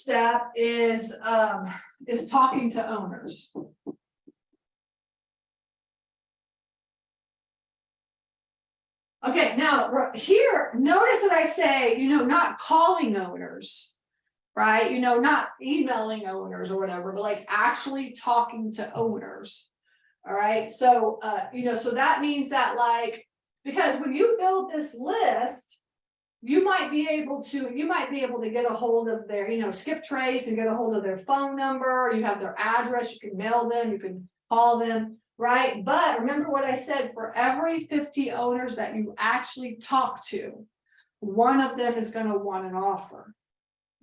step is talking to owners. Okay, now here, notice that I say, not calling owners, right? Not emailing owners or whatever, but like actually talking to owners. All right. So, so that means that like, because when you build this list, you might be able to get a hold of their, skip trace and get a hold of their phone number. You have their address, you can mail them, you can call them, right? But remember what I said, for every 50 owners that you actually talk to, one of them is going to want an offer.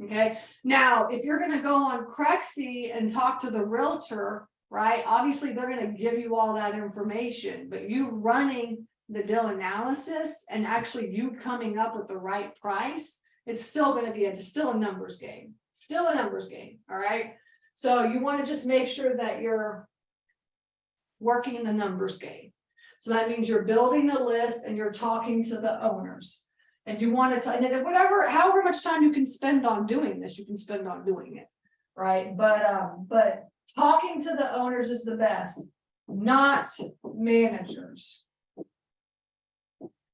Okay. Now, if you're going to go on Crexy and talk to the realtor, right, obviously they're going to give you all that information, but you running the deal analysis and actually you coming up with the right price, it's still going to be still a numbers game, all right? So you want to just make sure that you're working in the numbers game. So that means you're building the list and you're talking to the owners, and you want to, and however much time you can spend on doing this, you can spend on doing it, right? But talking to the owners is the best, not managers.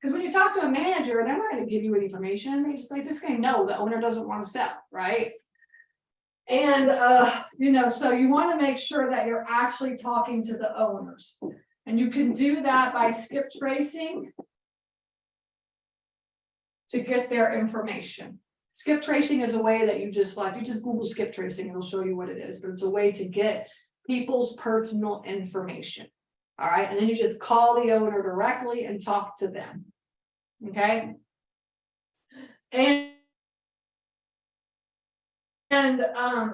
Because when you talk to a manager, they're not going to give you any information. They just going to know the owner doesn't want to sell, right? And so you want to make sure that you're actually talking to the owners, and you can do that by skip tracing to get their information. Skip tracing is a way that you just Google skip tracing, and it'll show you what it is. But it's a way to get people's personal information. All right, and then you just call the owner directly and talk to them. Okay.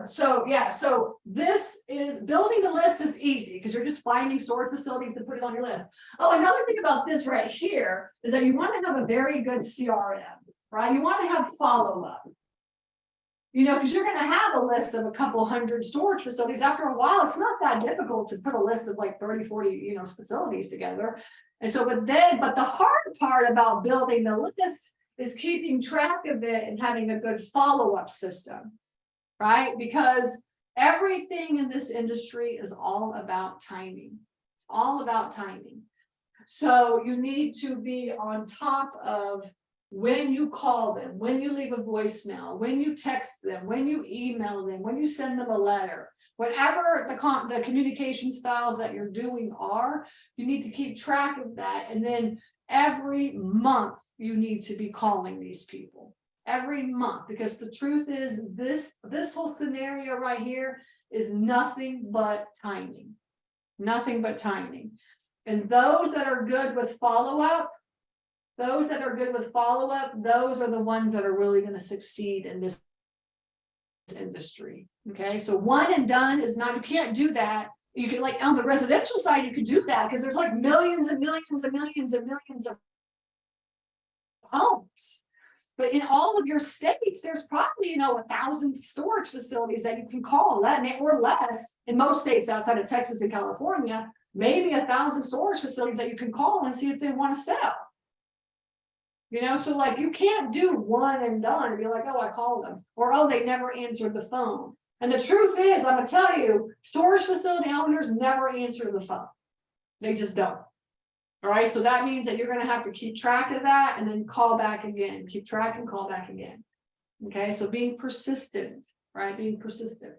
So this is building the list is easy because you're just finding storage facilities to put it on your list. Oh, another thing about this right here is that you want to have a very good CRM, right? You want to have follow-up. Because you're going to have a list of a couple hundred storage facilities. After a while, it's not that difficult to put a list of like 30, 40, facilities together. And so, but the hard part about building the list is keeping track of it and having a good follow-up system, right? Because everything in this industry is all about timing. It's all about timing. So you need to be on top of when you call them, when you leave a voicemail, when you text them, when you email them, when you send them a letter, whatever the communication styles that you're doing are, you need to keep track of that. And then every month you need to be calling these people every month, because the truth is this whole scenario right here is nothing but timing, And those that are good with follow-up, those are the ones that are really going to succeed in this industry. Okay, so one and done is not, you can't do that. You can, like on the residential side, you could do that because there's like millions and millions and millions and millions of homes. But in all of your states, there's probably 1,000 storage facilities that you can call, or less. In most states outside of Texas and California, maybe 1,000 storage facilities that you can call and see if they want to sell. So like you can't do one and done and be like, oh, I called them, or oh, they never answered the phone. And the truth is, I'm gonna tell you, storage facility owners never answer the phone. They just don't. All right, so that means that you're gonna have to keep track of that and then call back again, keep track and call back again. Okay, so being persistent, right? Being persistent.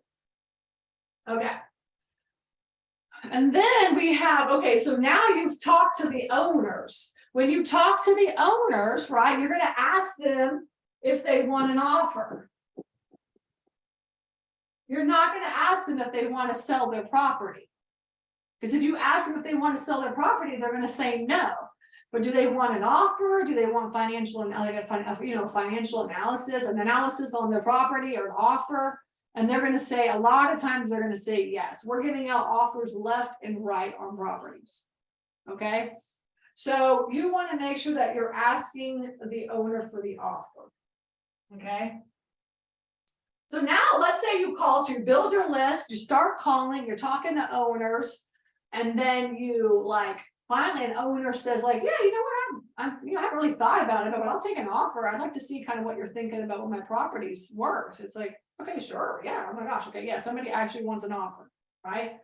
Okay. And then we have, okay, so now you've talked to the owners. When you talk to the owners, right, you're going to ask them if they want an offer. You're not going to ask them if they want to sell their property. Because if you ask them if they want to sell their property, they're going to say no. But do they want an offer? Do they want financial analysis, an analysis on their property, or an offer? And they're going to say, a lot of times they're going to say yes. We're giving out offers left and right on properties. Okay. So you want to make sure that you're asking the owner for the offer. Okay. So now let's say you call, so you build your list, you start calling, you're talking to owners, and then you finally an owner says like, yeah, you know what, I haven't really thought about it, but I'll take an offer. I'd like to see kind of what you're thinking about what my property's worth. It's like, Okay, sure, yeah, oh my gosh, okay, yeah, somebody actually wants an offer, right?